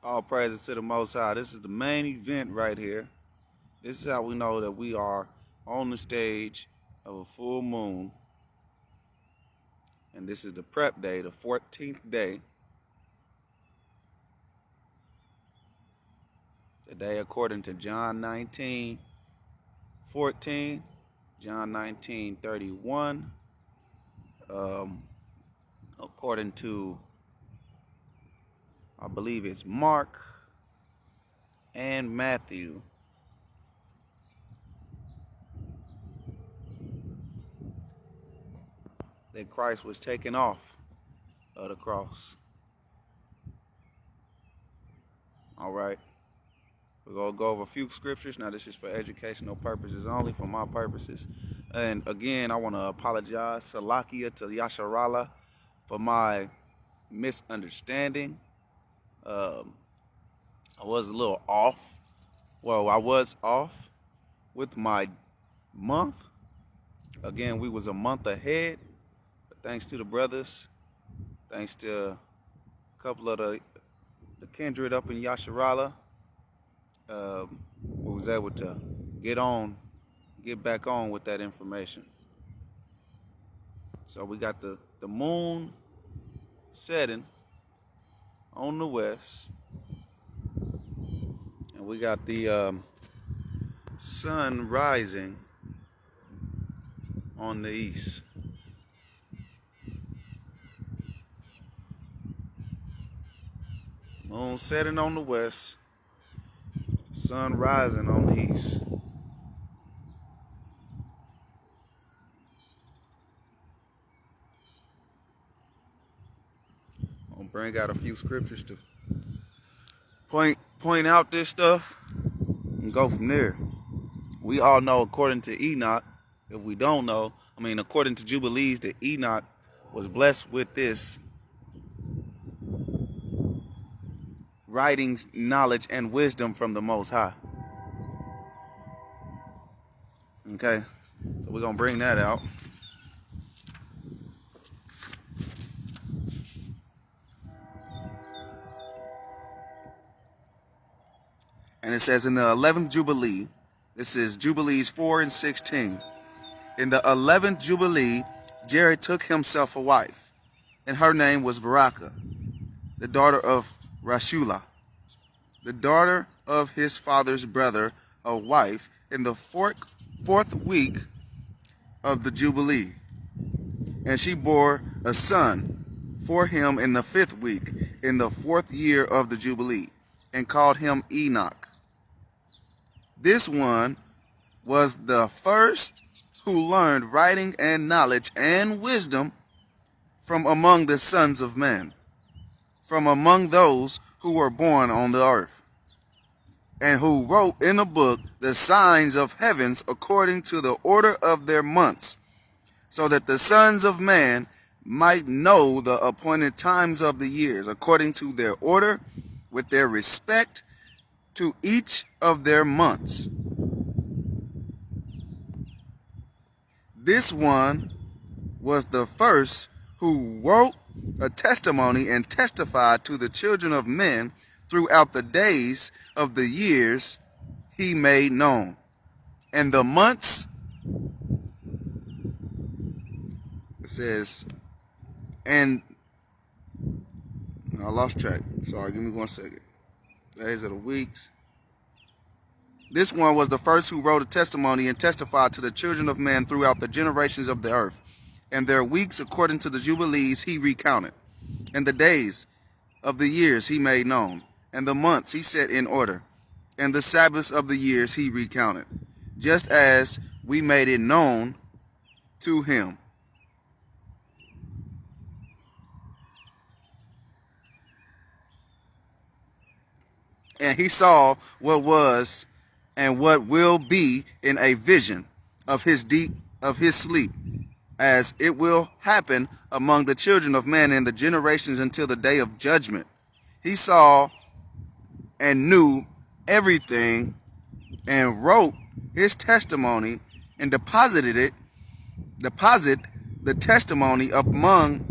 All praises to the Most High. This is the main event right here. This is how we know that we are on the stage of a full moon. And this is the prep day, the 14th day. Today, according to John 19:14, John 19:31, according to, I believe it's Mark and Matthew. That Christ was taken off of the cross. All right. We're going to go over a few scriptures. Now, this is for educational purposes only, for my purposes. And again, I want to apologize, Salakia to Yasharala, for my misunderstanding. I was a little off. Well, I was off with my month. Again, we was a month ahead. But thanks to the brothers, thanks to a couple of the kindred up in Yasharala, we was able to get back on with that information. So we got the moon setting on the west, and we got the sun rising on the east. Moon setting on the west, sun rising on the east. I'll bring out a few scriptures to point out this stuff and go from there. We all know, according to Enoch, if we don't know, according to Jubilees, that Enoch was blessed with this writings, knowledge, and wisdom from the Most High. Okay, so we're going to bring that out. And it says in the 11th Jubilee, this is Jubilees 4 and 16. In the 11th Jubilee, Jared took himself a wife, and her name was Baraka, the daughter of Rashula, the daughter of his father's brother, a wife, in the fourth week of the Jubilee. And she bore a son for him in the 5th week, in the 4th year of the Jubilee, and called him Enoch. This one was the first who learned writing and knowledge and wisdom from among the sons of men, from among those who were born on the earth, and who wrote in a book the signs of heavens according to the order of their months, so that the sons of man might know the appointed times of the years, according to their order, with their respect to each of their months. This one was the first who wrote a testimony and testified to the children of men throughout the days of the years he made known. And the months, it says, and I lost track. Sorry, give me 1 second. Days of the weeks. This one was the first who wrote a testimony and testified to the children of men throughout the generations of the earth. And their weeks, according to the Jubilees, he recounted. And the days of the years he made known. And the months he set in order. And the Sabbaths of the years he recounted, just as we made it known to him. And he saw what was and what will be in a vision of his sleep, as it will happen among the children of man in the generations until the day of judgment. He saw and knew everything, and wrote his testimony, and deposit the testimony upon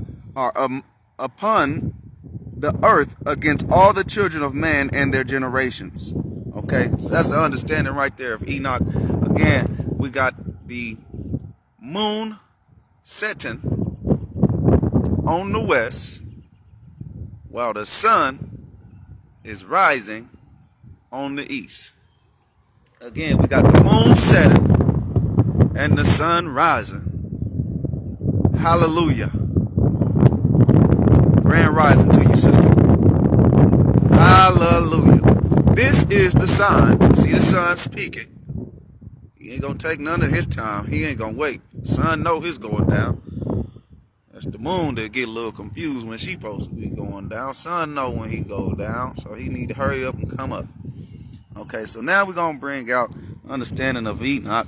the earth against all the children of man and their generations. Okay, so that's the understanding right there of Enoch. Again, we got the moon setting on the west while the sun is rising on the east. Again, we got the moon setting and the sun rising. Hallelujah. Grand rising to you, sister. Hallelujah. This is the sign. See the sun speaking. He ain't gonna take none of his time. He ain't gonna wait. Sun know his going down. That's the moon that get a little confused when she supposed to be going down. Sun know when he go down, so he need to hurry up and come up. Okay, so now we're gonna bring out understanding of Enoch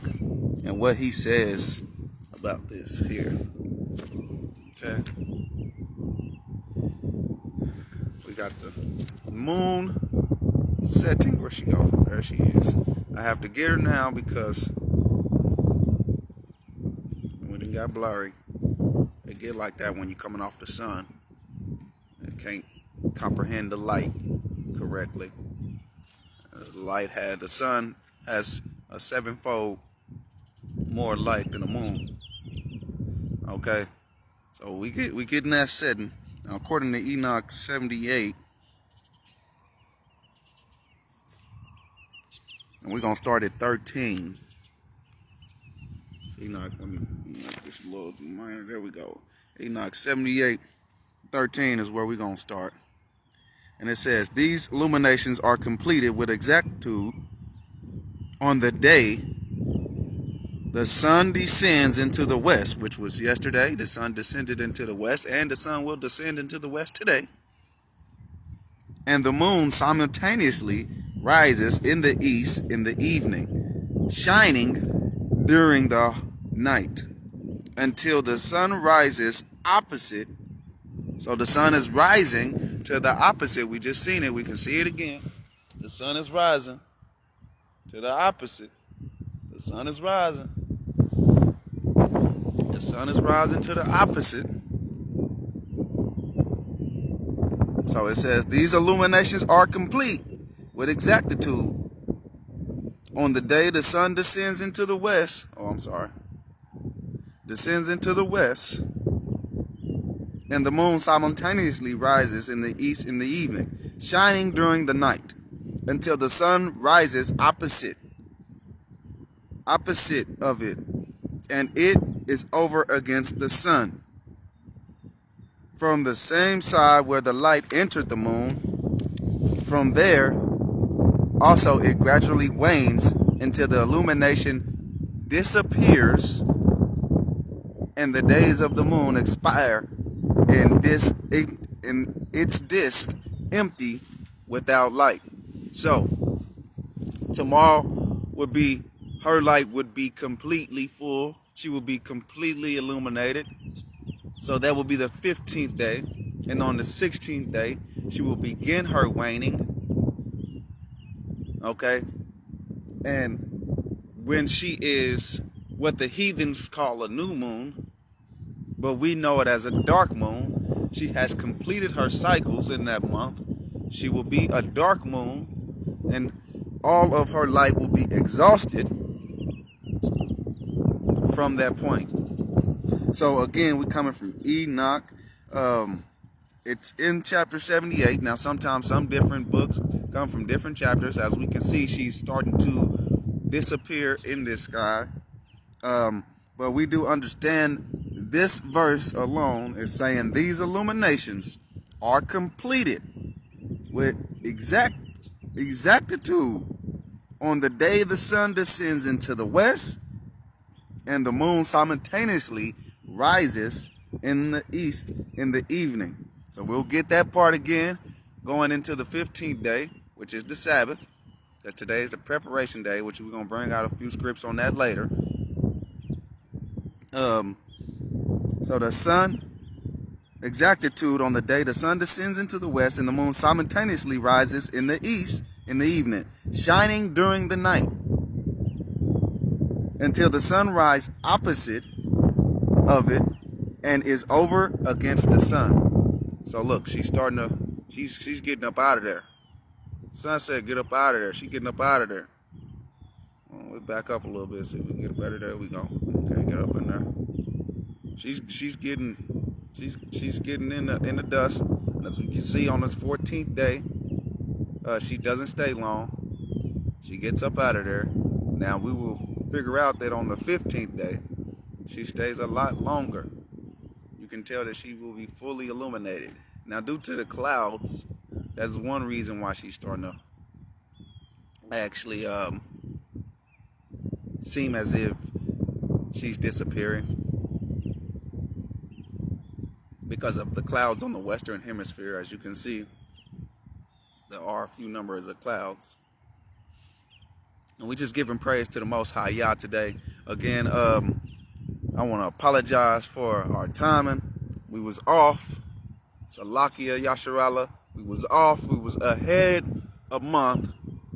and what he says about this here. Okay. We got the moon setting. Where she go? There she is. I have to get her now because when it got blurry, it get like that when you're coming off the sun. It can't comprehend the light correctly. The sun has a sevenfold more light than the moon. Okay, so we getting that setting. Now, according to Enoch 78, and we're gonna start at 13. Enoch, let me make this a little minor. There we go. Enoch 78, 13 is where we're gonna start. And it says, these illuminations are completed with exactitude on the day the sun descends into the west, which was yesterday. The sun descended into the west, and the sun will descend into the west today. And the moon simultaneously rises in the east in the evening, shining during the night until the sun rises opposite. So the sun is rising to the opposite. We just seen it. We can see it again. The sun is rising to the opposite. The sun is rising. The sun is rising to the opposite. So it says, these illuminations are complete with exactitude on the day the sun descends into the west. Descends into the west. And the moon simultaneously rises in the east in the evening, shining during the night, until the sun rises opposite of it, and it is over against the sun. From the same side where the light entered the moon, from there also it gradually wanes until the illumination disappears and the days of the moon expire in its disk empty without light. So tomorrow would be, her light would be completely full. She will be completely illuminated. So that will be the 15th day. And on the 16th day, she will begin her waning. Okay? And when she is what the heathens call a new moon, but we know it as a dark moon, she has completed her cycles in that month. She will be a dark moon, and all of her light will be exhausted from that point. So again, we're coming from Enoch. It's in chapter 78. Now, sometimes some different books come from different chapters. As we can see, she's starting to disappear in this sky. But we do understand this verse alone is saying these illuminations are completed with exactitude on the day the sun descends into the west and the moon simultaneously rises in the east in the evening. So we'll get that part again going into the 15th day, which is the Sabbath, because today is the preparation day, which we're going to bring out a few scripts on that later. So the sun, exactitude on the day the sun descends into the west and the moon simultaneously rises in the east in the evening, shining during the night until the sun rises opposite of it and is over against the sun. So look, she's starting to She's getting up out of there. Sun said, "Get up out of there." She getting up out of there. Well, we'll back up a little bit, see if we can get better. There we go. Okay, get up in there. She's getting in the dust. As we can see on this 14th day, she doesn't stay long. She gets up out of there. Now we will figure out that on the 15th day, she stays a lot longer. You can tell that she will be fully illuminated. Now, due to the clouds, that's one reason why she's starting to actually seem as if she's disappearing, because of the clouds on the western hemisphere. As you can see, there are a few numbers of clouds. And we just giving praise to the Most High Yah today. Again, I want to apologize for our timing. We was off. Salakia Yasharala. We was off. We was ahead a month.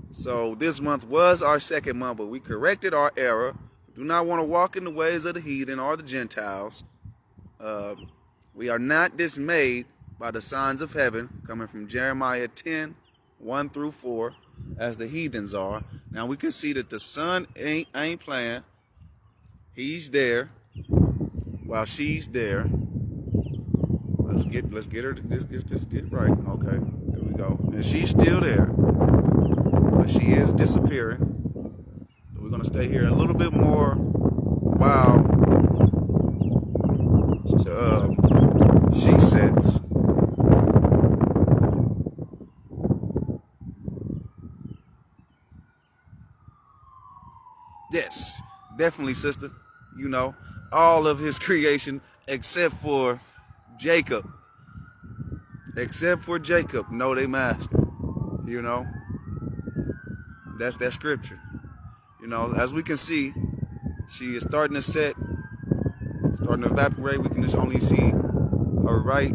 So this month was our second month, but we corrected our error. We do not want to walk in the ways of the heathen or the Gentiles. We are not dismayed by the signs of heaven, coming from Jeremiah 10, 1 through 4, as the heathens are. Now we can see that the sun ain't playing. He's there while she's there. Let's get her. Let's get right. Okay, there we go. And she's still there, but she is disappearing. So we're gonna stay here a little bit more while she sets. Yes, definitely, sister. You know, all of his creation except for Jacob. Except for Jacob, know they master. You know, that's that scripture. You know, as we can see, she is starting to set, starting to evaporate. We can just only see her right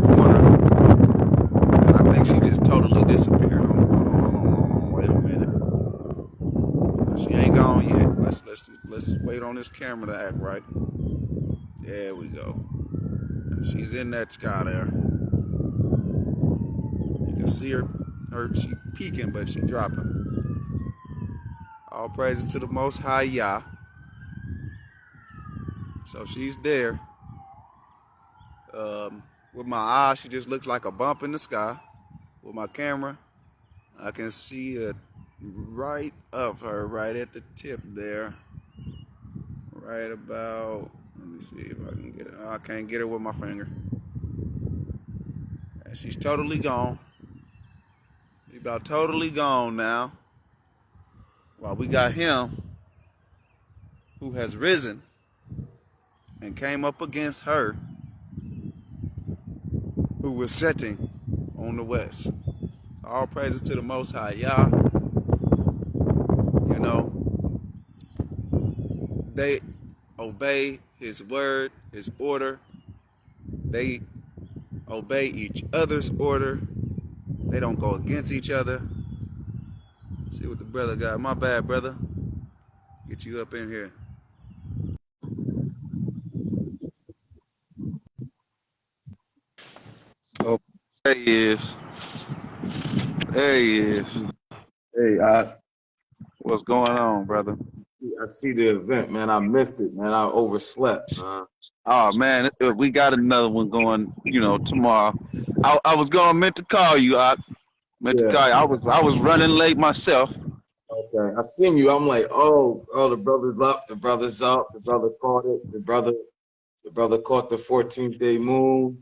corner. And I think she just totally disappeared. Hold on, wait a minute. She ain't gone yet. Let's wait on this camera to act right. There we go. And she's in that sky there. You can see her she peeking, but she dropping. All praises to the Most High Yah. So she's there. With my eye, she just looks like a bump in the sky. With my camera, I can see it right of her, right at the tip there. Right about, let me see if I can get it. I can't get her with my finger. And she's totally gone. She's about totally gone now. While we got him, who has risen and came up against her, who was setting on the west. So all praises to the Most High Yah. You know, they obey his word, his order. They obey each other's order. They don't go against each other. See what the brother got. My bad, brother. Get you up in here. Oh, there he is. There he is. Hey, What's going on, brother? I see the event, man. I missed it, man. I overslept. Oh man, we got another one going. Tomorrow. I was meant to call you. I meant to Yeah. call you. I was running late myself. Okay. I seen you. I'm like, oh, the brother's up. The brother's up. The brother caught it. The brother caught the 14th day moon.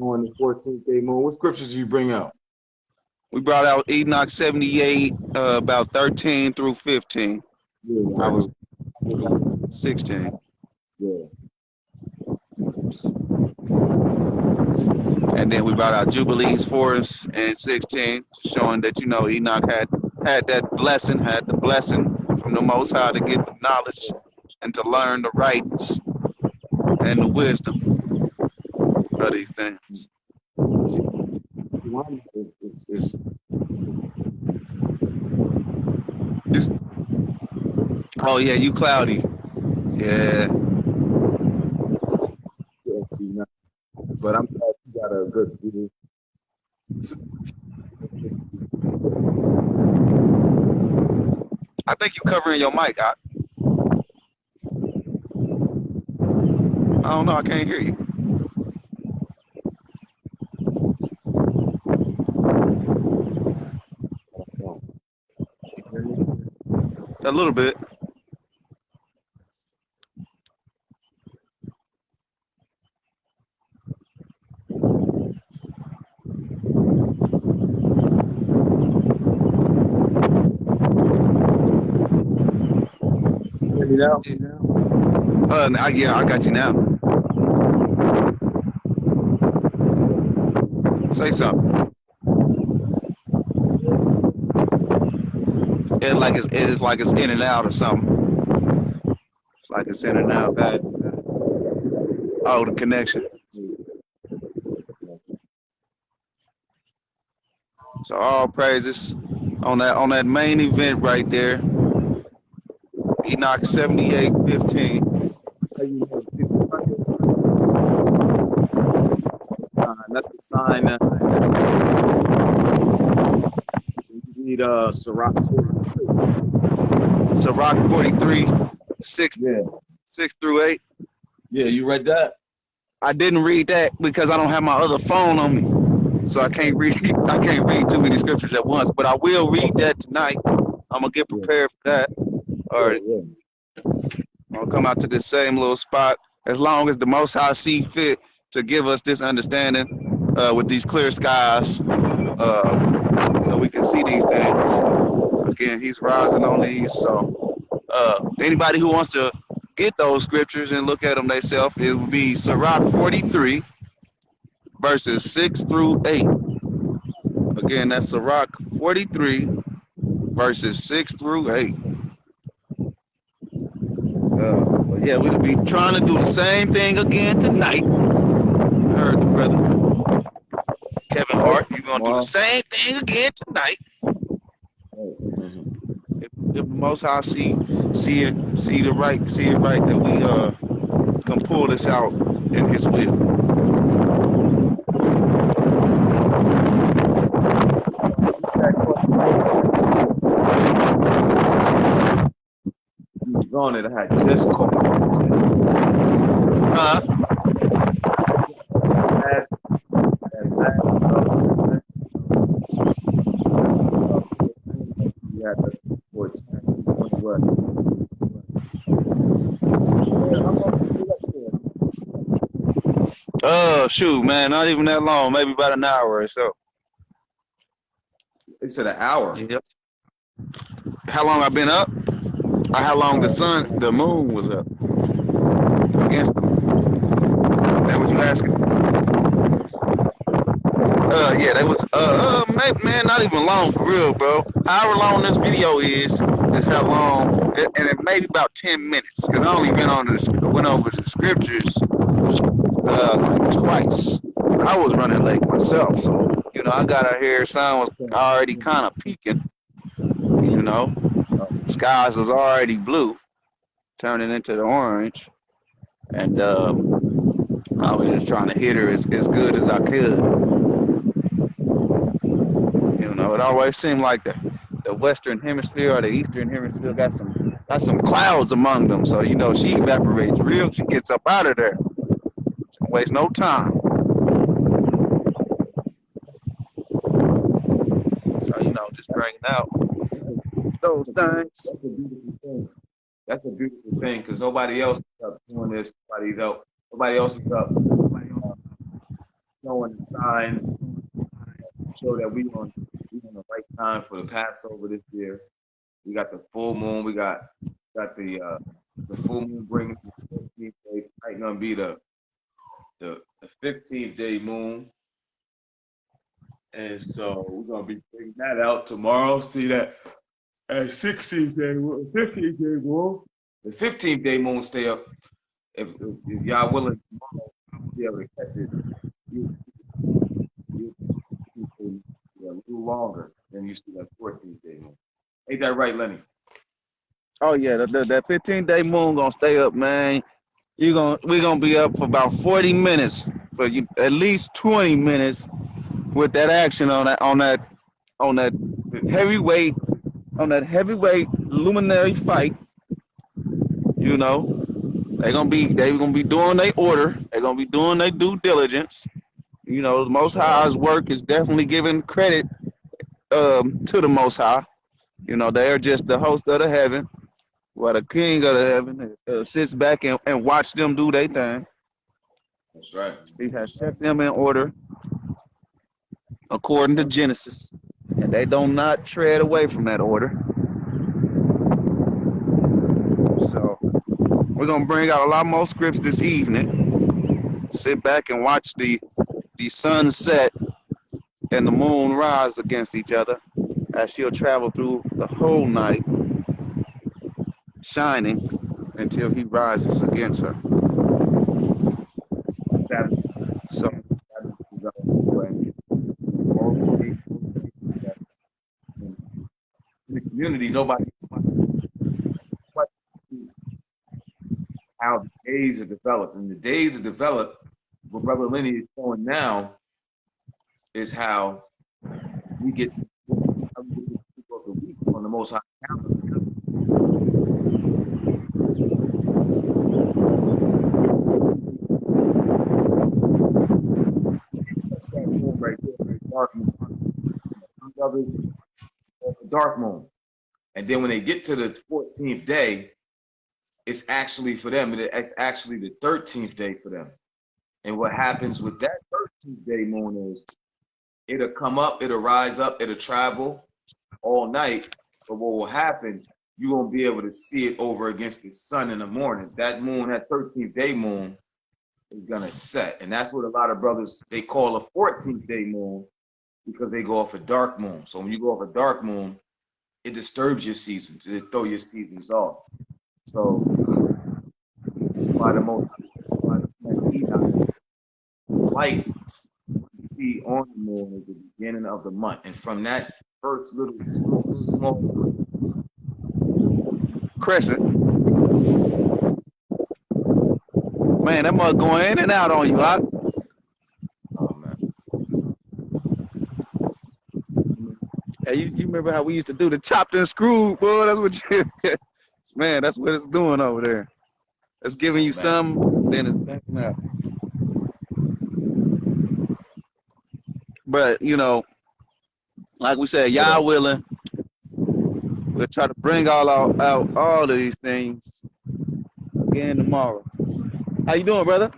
On the 14th day moon. What scriptures do you bring out? We brought out Enoch 78, about 13 through 15. Yeah. I was 16. Yeah. And then we brought out Jubilees 4 and 16, showing that Enoch had that blessing, had the blessing from the Most High to get the knowledge and to learn the rights and the wisdom of these things. See, Oh yeah, you cloudy. Yeah. see now. But I'm glad good view. I think you're covering your mic. I don't know. I can't hear you. You hear me? A little bit. You hear me now? Yeah, I got you now. Say something. It's like it's in and out or something. It's like it's in and out. Bad. Oh, the connection. So all praises on that main event right there. Enoch 78:15. How you know? See the sign? That's the sign. You need Sirach 43. Sirach 43, 6 Yeah. 6 through 8. Yeah, you read that? I didn't read that because I don't have my other phone on me. So I can't read too many scriptures at once. But I will read that tonight. I'm gonna get prepared for that. Or I'll come out to this same little spot as long as the Most High see fit to give us this understanding with these clear skies, so we can see these things. Again, he's rising on these. So anybody who wants to get those scriptures and look at them themselves, it would be Sirach 43, verses 6 through 8. Again, that's Sirach 43, verses 6 through 8. But yeah, we'll be trying to do the same thing again tonight. You heard the brother Kevin Hart. You're gonna do the same thing again tonight. If the Most High see it right that we can pull this out in His will. You was on it. I had just called. Shoot, man, not even that long. Maybe about an hour or so. They said an hour. Yep. How long I been up? Or how long the moon was up against them? That what you asking? Yeah, that was man, not even long for real, bro. However long this video is how long, and it may be about 10 minutes, because I only went over the scriptures like twice. I was running late myself, so I got out here. Sun was already kind of peaking. Skies was already blue, turning into the orange, and I was just trying to hit her as good as I could. It always seemed like the Western Hemisphere or the Eastern Hemisphere got some clouds among them. So she evaporates real. She gets up out of there. She don't waste no time. So just bringing out those things. That's a beautiful thing because nobody else is up doing this. Nobody else is up showing the signs. Show that we on the right time for the Passover this year. We got the full moon. We got the full moon bringing the 15th day. Tonight gonna be the 15th day moon, and so we're gonna be bringing that out tomorrow. See that at 16th day, 15th day moon. The 15th day moon stay up. If y'all willing tomorrow, be able to catch it. A little longer than you see that 14th day moon. Ain't that right, Lenny? Oh yeah, that 15-day moon gonna stay up, man. We're gonna be up for about 40 minutes for you at least 20 minutes with that action on that heavyweight heavyweight luminary fight. You know, they gonna be doing their order. They're gonna be doing their due diligence. You know, the Most High's work is definitely giving credit to the Most High. You know, they are just the host of the heaven, while the King of the heaven sits back and watch them do their thing. That's right. He has set them in order according to Genesis, and they do not tread away from that order. So we're gonna bring out a lot more scripts this evening. Sit back and watch the sun set and the moon rise against each other as she'll travel through the whole night, shining until he rises against her. Sabbath So developed this way. In the community, nobody how the days are developed. And the days are developed, what Brother Lenny is showing now is how we get to the people of the week on the Most High calendar. That moon right there, dark moon. Others, dark moon. And then when they get to the 14th day, it's actually for them, it's actually the 13th day for them. And what happens with that 13th day moon is it'll come up, it'll rise up, it'll travel all night. But what will happen, you won't be able to see it over against the sun in the morning. That moon, that 13th day moon, is gonna set. And that's what a lot of brothers, they call a 14th day moon because they go off a dark moon. So when you go off a dark moon, it disturbs your seasons. It throw your seasons off. So by the most light you see on the moon is the beginning of the month. And from that first little small crescent, man, that mug going in and out on you, huh? oh man. Hey, you remember how we used to do the chopped and screwed, boy? That's what you, man, that's what it's doing over there. It's giving you some, then it's backing out. But, you know, like we said, y'all willing, we'll try to bring out all of these things again tomorrow. How you doing, brother?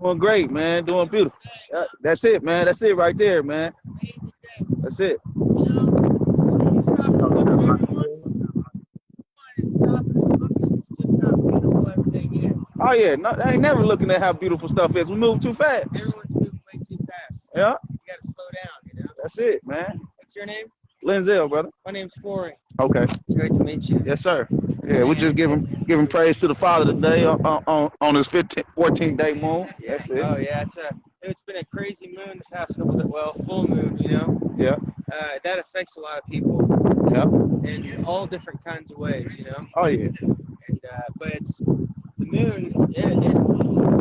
Doing great, man. Doing beautiful. That's it, man. That's it right there, man. That's it. Oh yeah, no, I ain't never looking at how beautiful stuff is. We move too fast. Everyone's moving way too fast. Yeah. You gotta slow down, you know? That's it, man. What's your name? Lenzel, brother. My name's Corey. Okay. It's great to meet you. Yes, sir. Yeah, we just giving praise to the Father today on his 14th day moon. That's it. Oh yeah, it's been a crazy moon the past couple of, well, full moon, you know? Yeah. That affects a lot of people. Yeah. In all different kinds of ways, you know? Oh yeah. And but it's the moon.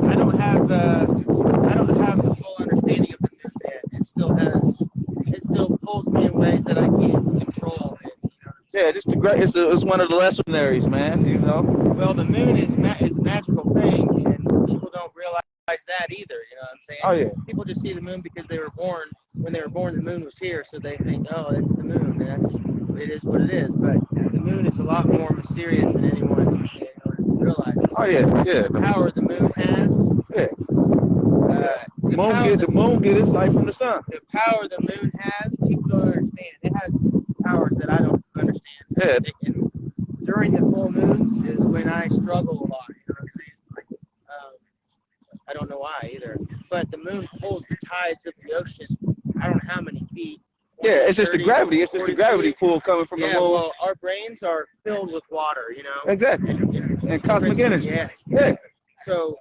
I don't have the full understanding of the moon yet. It still pulls me in ways that I can't control. And, you know, Yeah, it's one of the legendaries, man. You know. well, the moon is a magical thing, and people don't realize that either. You know what I'm saying? Oh yeah. People just see the moon because they were born. When they were born, the moon was here, so they think, oh, it's the moon. And it is what it is. But the moon is a lot more mysterious than anyone realizes. Oh yeah, yeah. The power the moon has. Yeah. The moon get its light from the sun. The power the moon has, people don't understand. It has powers that I don't understand. Yeah. And during the full moons is when I struggle a lot. You know what I'm saying? Like, I don't know why either. But the moon pulls the tides of the ocean. I don't know how many feet. 20, Yeah, it's just 30, the gravity. It's just the gravity feet. pull coming from the moon. Well, our brains are filled with water, you know. Exactly. And cosmic energy. Yes. Yeah. So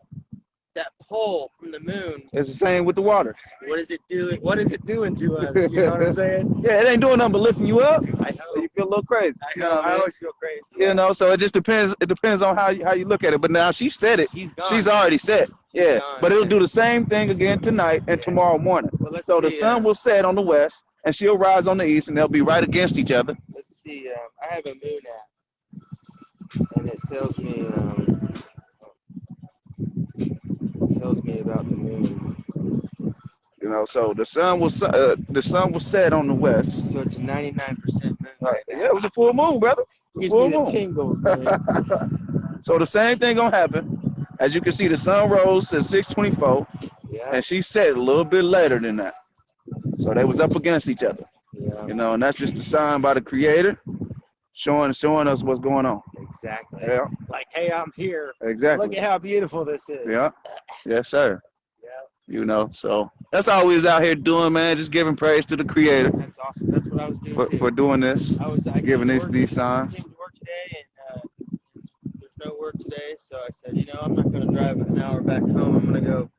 that pull from the moon. It's the same with the waters. What is it doing? What is it doing to us? You know what I'm saying? Yeah, it ain't doing nothing but lifting you up. I So know. you feel a little crazy. I know. I always feel crazy. You know, so it just depends. It depends on how you look at it. But now she said it. She's gone. She's already said. Yeah. gone. But it'll do the same thing again tonight and tomorrow morning. Well, let's So the see, sun will set on the west and she'll rise on the east, and they'll be right against each other. Let's see. I have a moon app, and it tells me about the moon. You know, so the sun will set on the west. So it's a 99% moon. Right. Yeah, it was a full moon, brother. Gives Full me the moon. tingles, man. So the same thing gonna happen. As you can see, the sun rose at 6:24, Yeah. and she set a little bit later than that. So they was up against each other. Yeah. You know, and that's just a sign by the Creator, showing us what's going on. Exactly. Yeah. Like, hey, I'm here. Exactly. Look at how beautiful this is. Yeah. Yes, sir. Yeah. You know, so that's all we was out here doing, man. Just giving praise to the Creator That's awesome. That's what I was doing too. for doing this, I giving came us to work- these signs. came to work today, and there's no work today, so I said, I'm not going to drive an hour back home. I'm going to go.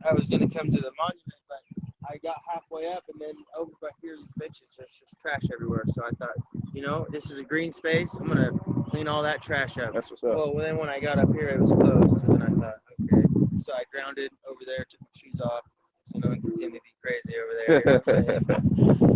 I was going to come to the monument, but I got halfway up, and then over by here, these benches, there's just trash everywhere. So I thought, this is a green space. I'm going to clean all that trash up. That's what's up. Well, then when I got up here, it was closed. So then I thought, okay. So I grounded over there, took my shoes off, so no one can see me be crazy over there. You know what I'm saying?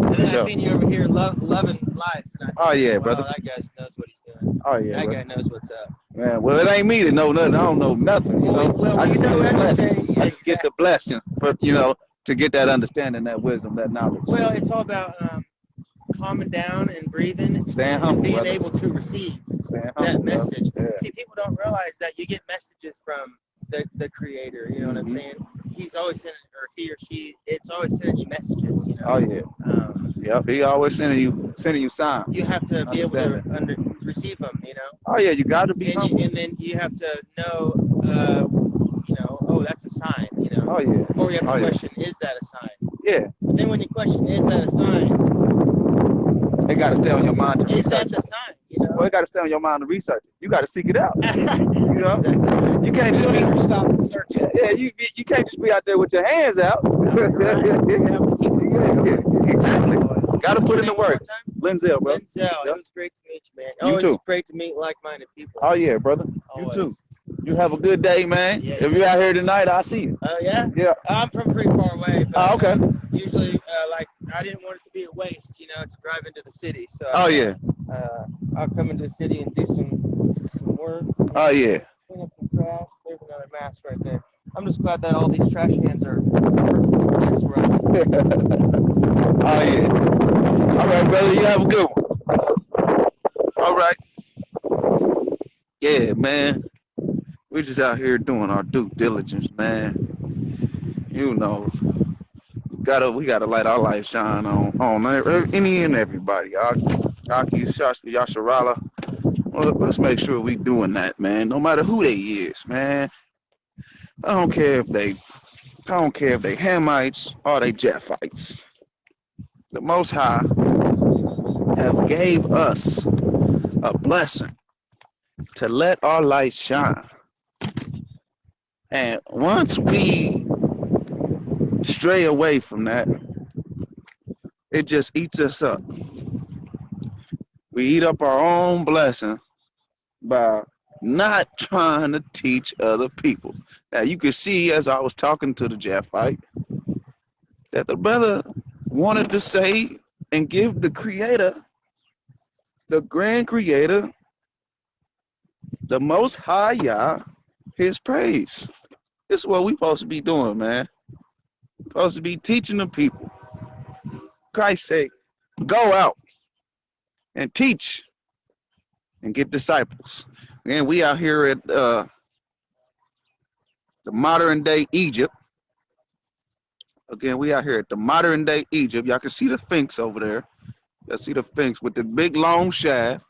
And then I seen you over here loving life. And I thought, Oh, yeah, wow, brother. that guy knows what he's doing. Oh yeah, That bro. guy knows what's up. Man, well, it ain't me to know nothing. I don't know nothing. You know, Well, I you just know get the everything. blessings. Yeah, I just get the blessings, but to get that understanding, that wisdom, that knowledge. Well, it's all about calming down and breathing, Staying and humble, being brother. able to receive Staying that humble, brother. message. Yeah. See, people don't realize that you get messages from the Creator. You know what I'm saying? He's always sending, or he or she, it's always sending you messages. Oh yeah. Yep. He always sending you signs. You have to be able to receive them. Oh yeah, you got to be humble. And then you have to know, oh, that's a sign. Oh yeah. Or you have to question, is that a sign? Yeah. But then when you question, is that a sign? It got to stay on your mind to Is research. that the sign? Well, it got to stay on your mind to research it. You got to seek it out. Exactly. You can't just You don't be ever stop and search it. Yeah, you can't just be out there with your hands out. Right. You have to keep it going. Exactly. Got to What's put your in the name one work. more time? Linzel, bro. Denzel. Yep. It was great to meet you, man. You Always too. great to meet like-minded people. Oh yeah, brother. Always. You too. You have a good day, man. Yeah. If you're out here tonight, I'll see you. Oh, yeah? Yeah. I'm from pretty far away. But, Oh, okay. Usually, I didn't want it to be a waste, to drive into the city. So Oh yeah. I'll come into the city and do some work. Oh yeah. Clean up some trash. There's another mass right there. I'm just glad that all these trash cans are perfect. Oh yeah. All right, brother. You have a good one. All right. Yeah, man. We're just out here doing our due diligence, man. We gotta let our light shine on any and everybody. Aki, Yasharala. Well, let's make sure we doing that, man. No matter who they is, man. I don't care if they Hamites or they Japhites. The Most High have gave us a blessing to let our light shine. And once we stray away from that, it just eats us up. We eat up our own blessing by not trying to teach other people. Now you can see, as I was talking to the Japhite, that the brother wanted to say and give the Creator, the Grand Creator, the Most High Yah, His praise. This is what we supposed to be doing, man. We're supposed to be teaching the people. Christ's sake, go out and teach and get disciples. And we out here at the modern day Egypt. Again, we out here at the modern day Egypt. Y'all can see the Sphinx over there. Y'all see the Sphinx with the big long shaft.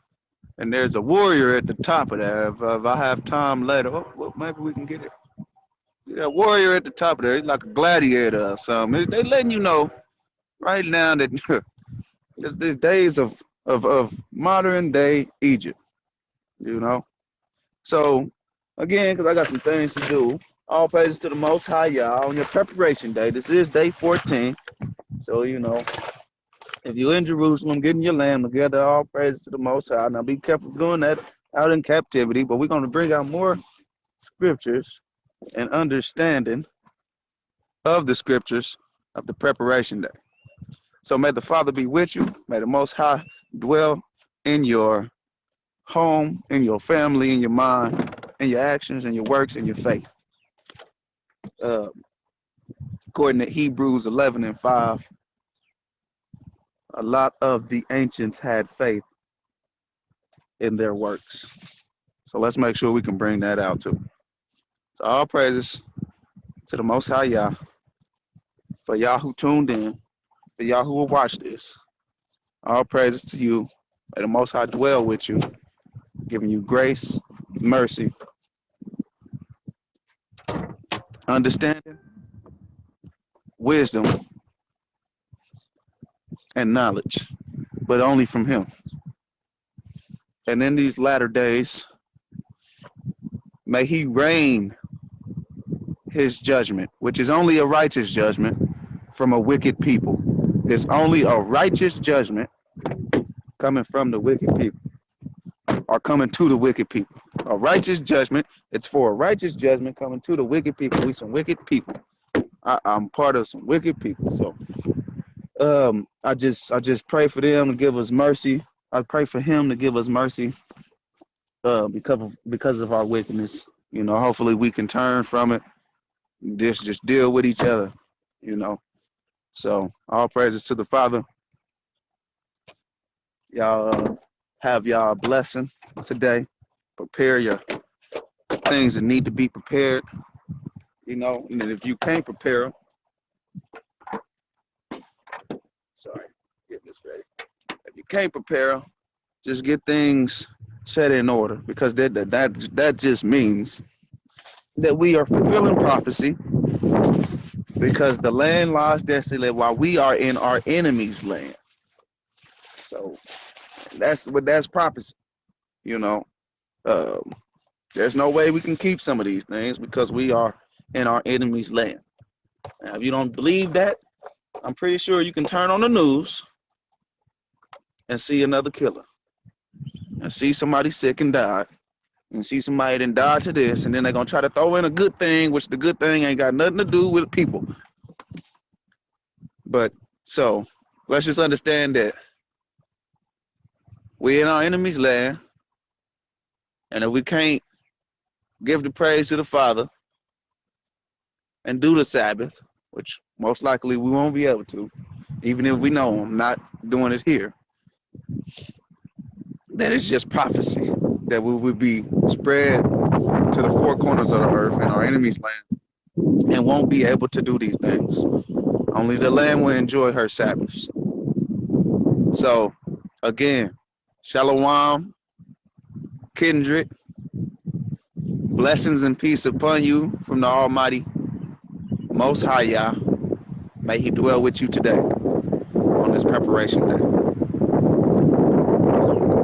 And there's a warrior at the top of there. If I have time later, well, maybe we can get it. See that warrior at the top of there. He's like a gladiator or something. They letting you know right now that it's the days of modern day Egypt. So again, because I got some things to do, All praises to the Most High, y'all. On your preparation day, this is day 14. So, if you're in Jerusalem, getting your lamb together, all praises to the Most High. Now, be careful doing that out in captivity, but we're going to bring out more scriptures and understanding of the scriptures of the preparation day. So, may the Father be with you. May the Most High dwell in your home, in your family, in your mind, in your actions, in your works, in your faith. According to Hebrews 11:5, a lot of the ancients had faith in their works. So let's make sure we can bring that out too. So all praises to the Most High Yah, for y'all who tuned in, for y'all who will watch this. All praises to you. May the Most High dwell with you, giving you grace, mercy, understanding, wisdom, and knowledge, but only from Him. And in these latter days, may He rain His judgment, which is only a righteous judgment, from a wicked people. It's only a righteous judgment coming from the wicked people, or coming to the wicked people. A righteous judgment, it's for a righteous judgment coming to the wicked people. We some wicked people. I'm part of some wicked people. So I just pray for them to give us mercy. I pray for Him to give us mercy because of our wickedness. Hopefully we can turn from it. Just deal with each other. So all praises to the Father. Y'all have y'all a blessing today. Prepare your things that need to be prepared. And if you can't prepare them, get this ready. If you can't prepare them, just get things set in order, because that just means that we are fulfilling prophecy, because the land lies desolate while we are in our enemy's land. So that's prophecy. There's no way we can keep some of these things because we are in our enemy's land. Now, if you don't believe that, I'm pretty sure you can turn on the news and see another killer, and see somebody sick and died, and see somebody that died to this, and then they're gonna try to throw in a good thing, which the good thing ain't got nothing to do with people. But so let's just understand that we're in our enemy's land, and if we can't give the praise to the Father and do the Sabbath, which most likely we won't be able to, even if we know Him, not doing it here, that it's just prophecy that we will be spread to the four corners of the earth in our enemy's land and won't be able to do these things. Only the land will enjoy her Sabbaths. So, again, Shalom, kindred, blessings and peace upon you from the Almighty Most High Yah. May He dwell with you today on this preparation day.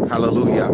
Hallelujah.